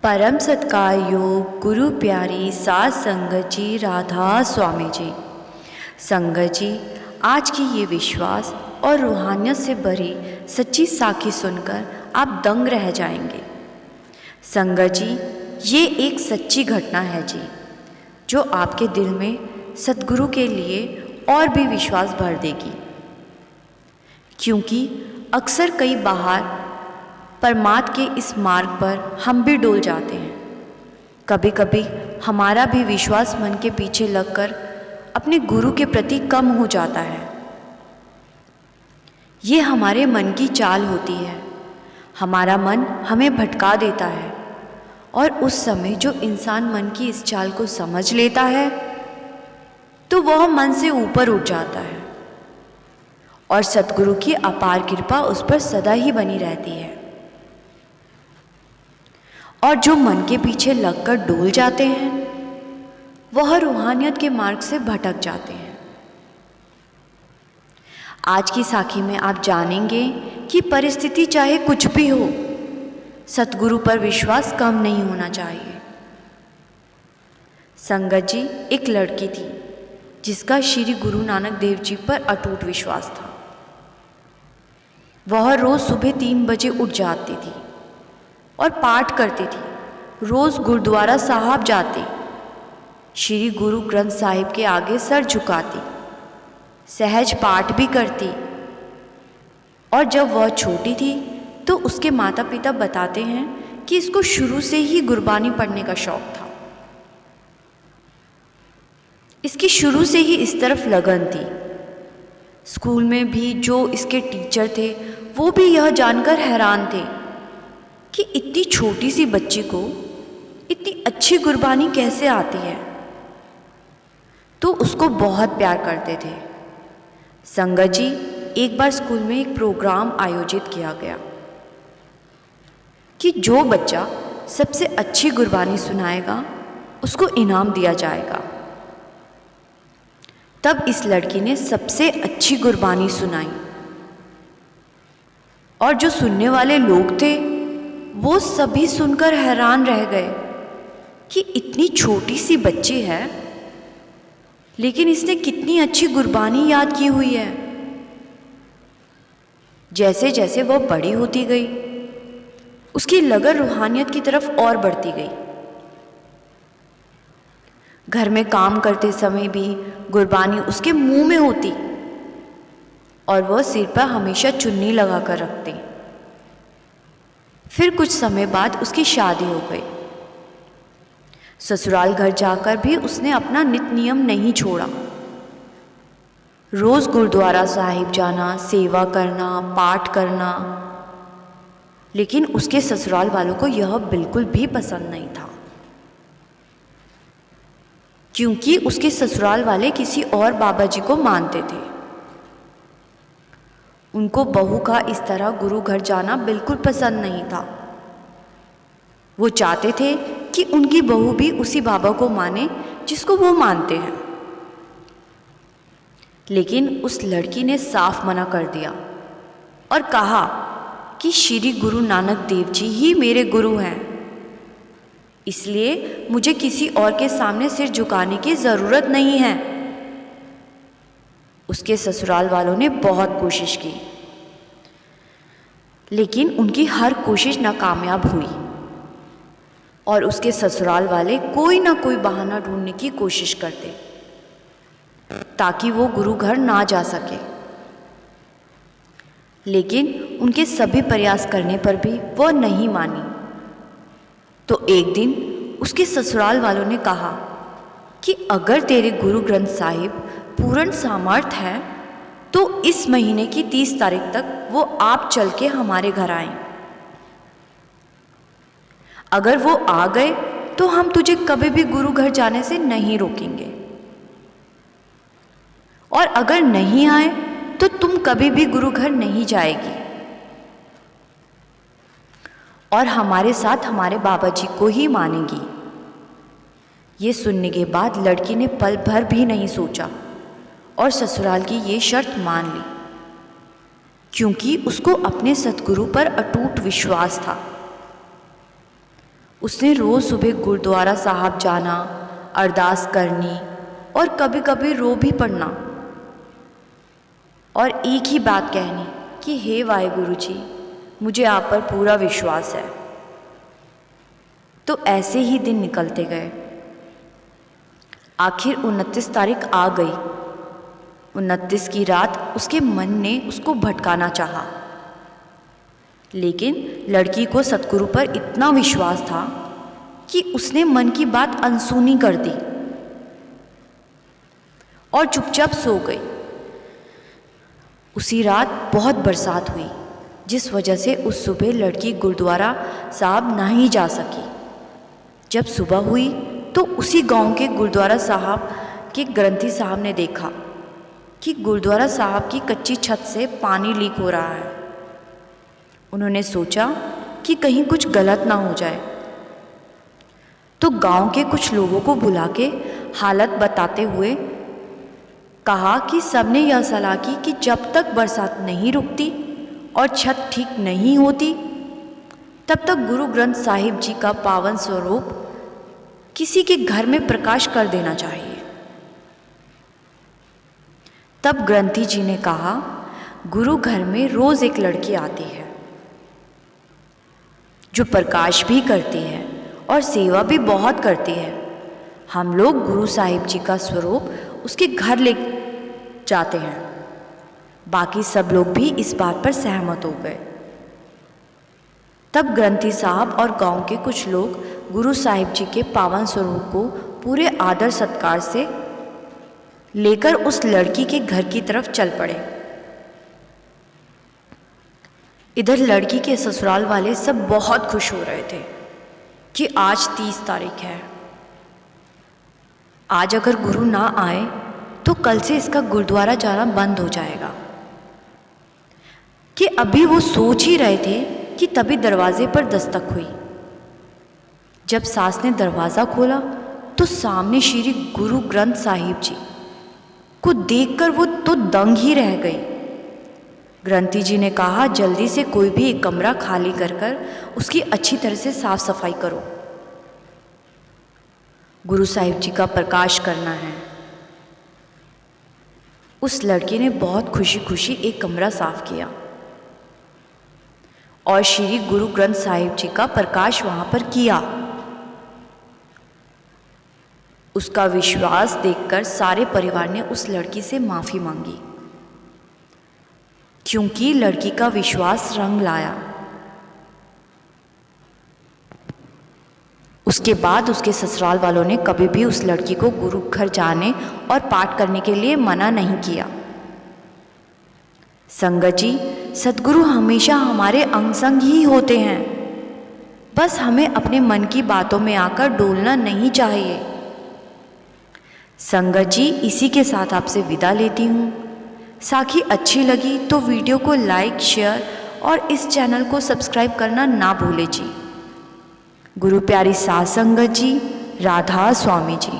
परम सत्कार योग गुरु प्यारी सात संगत जी राधा स्वामी जी। संगत जी, आज की ये विश्वास और रूहानियत से भरी सच्ची साखी सुनकर आप दंग रह जाएंगे। संगत जी, ये एक सच्ची घटना है जी, जो आपके दिल में सतगुरु के लिए और भी विश्वास भर देगी। क्योंकि अक्सर कई बार परमात्मा के इस मार्ग पर हम भी डोल जाते हैं। कभी कभी हमारा भी विश्वास मन के पीछे लगकर अपने गुरु के प्रति कम हो जाता है। ये हमारे मन की चाल होती है। हमारा मन हमें भटका देता है और उस समय जो इंसान मन की इस चाल को समझ लेता है तो वह मन से ऊपर उठ जाता है और सतगुरु की अपार कृपा उस पर सदा ही बनी रहती है। और जो मन के पीछे लगकर डोल जाते हैं वह रूहानियत के मार्ग से भटक जाते हैं। आज की साखी में आप जानेंगे कि परिस्थिति चाहे कुछ भी हो, सतगुरु पर विश्वास कम नहीं होना चाहिए। संगत जी, एक लड़की थी जिसका श्री गुरु नानक देव जी पर अटूट विश्वास था। वह रोज सुबह 3 बजे उठ जाती थी और पाठ करती थी। रोज गुरुद्वारा साहब जाती, श्री गुरु ग्रंथ साहिब के आगे सर झुकाती, सहज पाठ भी करती। और जब वह छोटी थी तो उसके माता पिता बताते हैं कि इसको शुरू से ही गुरबानी पढ़ने का शौक था। इसकी शुरू से ही इस तरफ लगन थी। स्कूल में भी जो इसके टीचर थे वो भी यह जानकर हैरान थे कि इतनी छोटी सी बच्ची को इतनी अच्छी गुरबानी कैसे आती है, तो उसको बहुत प्यार करते थे। संगत जी, एक बार स्कूल में एक प्रोग्राम आयोजित किया गया कि जो बच्चा सबसे अच्छी गुरबानी सुनाएगा उसको इनाम दिया जाएगा। तब इस लड़की ने सबसे अच्छी गुरबानी सुनाई और जो सुनने वाले लोग थे वो सभी सुनकर हैरान रह गए कि इतनी छोटी सी बच्ची है लेकिन इसने कितनी अच्छी गुरबानी याद की हुई है। जैसे जैसे वह बड़ी होती गई उसकी लगन रूहानियत की तरफ और बढ़ती गई। घर में काम करते समय भी गुरबानी उसके मुंह में होती और वह सिर पर हमेशा चुन्नी लगाकर रखती। फिर कुछ समय बाद उसकी शादी हो गई। ससुराल घर जाकर भी उसने अपना नित नियम नहीं छोड़ा। रोज गुरुद्वारा साहिब जाना, सेवा करना, पाठ करना, लेकिन उसके ससुराल वालों को यह बिल्कुल भी पसंद नहीं था, क्योंकि उसके ससुराल वाले किसी और बाबा जी को मानते थे। उनको बहू का इस तरह गुरु घर जाना बिल्कुल पसंद नहीं था। वो चाहते थे कि उनकी बहू भी उसी बाबा को माने जिसको वो मानते हैं। लेकिन उस लड़की ने साफ मना कर दिया और कहा कि श्री गुरु नानक देव जी ही मेरे गुरु हैं, इसलिए मुझे किसी और के सामने सिर झुकाने की ज़रूरत नहीं है। उसके ससुराल वालों ने बहुत कोशिश की, लेकिन उनकी हर कोशिश नाकामयाब हुई और उसके ससुराल वाले कोई ना कोई बहाना ढूंढने की कोशिश करते ताकि वो गुरु घर ना जा सके। लेकिन उनके सभी प्रयास करने पर भी वह नहीं मानी। तो एक दिन उसके ससुराल वालों ने कहा कि अगर तेरे गुरु ग्रंथ साहिब पूर्ण सामर्थ है तो इस महीने की 30 तारीख तक वो आप चल के हमारे घर आए। अगर वो आ गए तो हम तुझे कभी भी गुरु घर जाने से नहीं रोकेंगे, और अगर नहीं आए तो तुम कभी भी गुरु घर नहीं जाएगी और हमारे साथ हमारे बाबा जी को ही मानेगी। ये सुनने के बाद लड़की ने पल भर भी नहीं सोचा और ससुराल की ये शर्त मान ली, क्योंकि उसको अपने सतगुरु पर अटूट विश्वास था। उसने रोज़ सुबह गुरुद्वारा साहब जाना, अरदास करनी और कभी कभी रो भी पड़ना और एक ही बात कहनी कि हे वाहेगुरु जी, मुझे आप पर पूरा विश्वास है। तो ऐसे ही दिन निकलते गए। आखिर 29 तारीख आ गई। 29 की रात उसके मन ने उसको भटकाना चाहा, लेकिन लड़की को सतगुरु पर इतना विश्वास था कि उसने मन की बात अनसुनी कर दी और चुपचाप सो गई। उसी रात बहुत बरसात हुई, जिस वजह से उस सुबह लड़की गुरुद्वारा साहब नहीं जा सकी। जब सुबह हुई तो उसी गांव के गुरुद्वारा साहब के ग्रंथी साहब ने देखा कि गुरुद्वारा साहब की कच्ची छत से पानी लीक हो रहा है। उन्होंने सोचा कि कहीं कुछ गलत ना हो जाए, तो गांव के कुछ लोगों को बुला के हालत बताते हुए कहा कि सबने यह सलाह की कि जब तक बरसात नहीं रुकती और छत ठीक नहीं होती, तब तक गुरु ग्रंथ साहिब जी का पावन स्वरूप किसी के घर में प्रकाश कर देना चाहिए। तब ग्रंथी जी ने कहा, गुरु घर में रोज एक लड़की आती है जो प्रकाश भी करती है और सेवा भी बहुत करती है। हम लोग गुरु साहिब जी का स्वरूप उसके घर ले जाते हैं। बाकी सब लोग भी इस बात पर सहमत हो गए। तब ग्रंथी साहब और गांव के कुछ लोग गुरु साहिब जी के पावन स्वरूप को पूरे आदर सत्कार से लेकर उस लड़की के घर की तरफ चल पड़े। इधर लड़की के ससुराल वाले सब बहुत खुश हो रहे थे कि आज 30 तारीख है, आज अगर गुरु ना आए तो कल से इसका गुरुद्वारा जाना बंद हो जाएगा। कि अभी वो सोच ही रहे थे कि तभी दरवाजे पर दस्तक हुई। जब सास ने दरवाज़ा खोला तो सामने श्री गुरु ग्रंथ साहिब जी को देखकर वो तो दंग ही रह गई। ग्रंथी जी ने कहा, जल्दी से कोई भी एक कमरा खाली कर उसकी अच्छी तरह से साफ सफाई करो, गुरु साहिब जी का प्रकाश करना है। उस लड़की ने बहुत खुशी खुशी एक कमरा साफ किया और श्री गुरु ग्रंथ साहिब जी का प्रकाश वहां पर किया। उसका विश्वास देखकर सारे परिवार ने उस लड़की से माफ़ी मांगी, क्योंकि लड़की का विश्वास रंग लाया। उसके बाद उसके ससुराल वालों ने कभी भी उस लड़की को गुरु घर जाने और पाठ करने के लिए मना नहीं किया। संगत जी, सद्गुरु हमेशा हमारे अंग संग ही होते हैं, बस हमें अपने मन की बातों में आकर डोलना नहीं चाहिए। संगत जी, इसी के साथ आपसे विदा लेती हूँ। साखी अच्छी लगी तो वीडियो को लाइक, शेयर और इस चैनल को सब्सक्राइब करना ना भूले जी। गुरु प्यारी साध संगत जी, राधा स्वामी जी।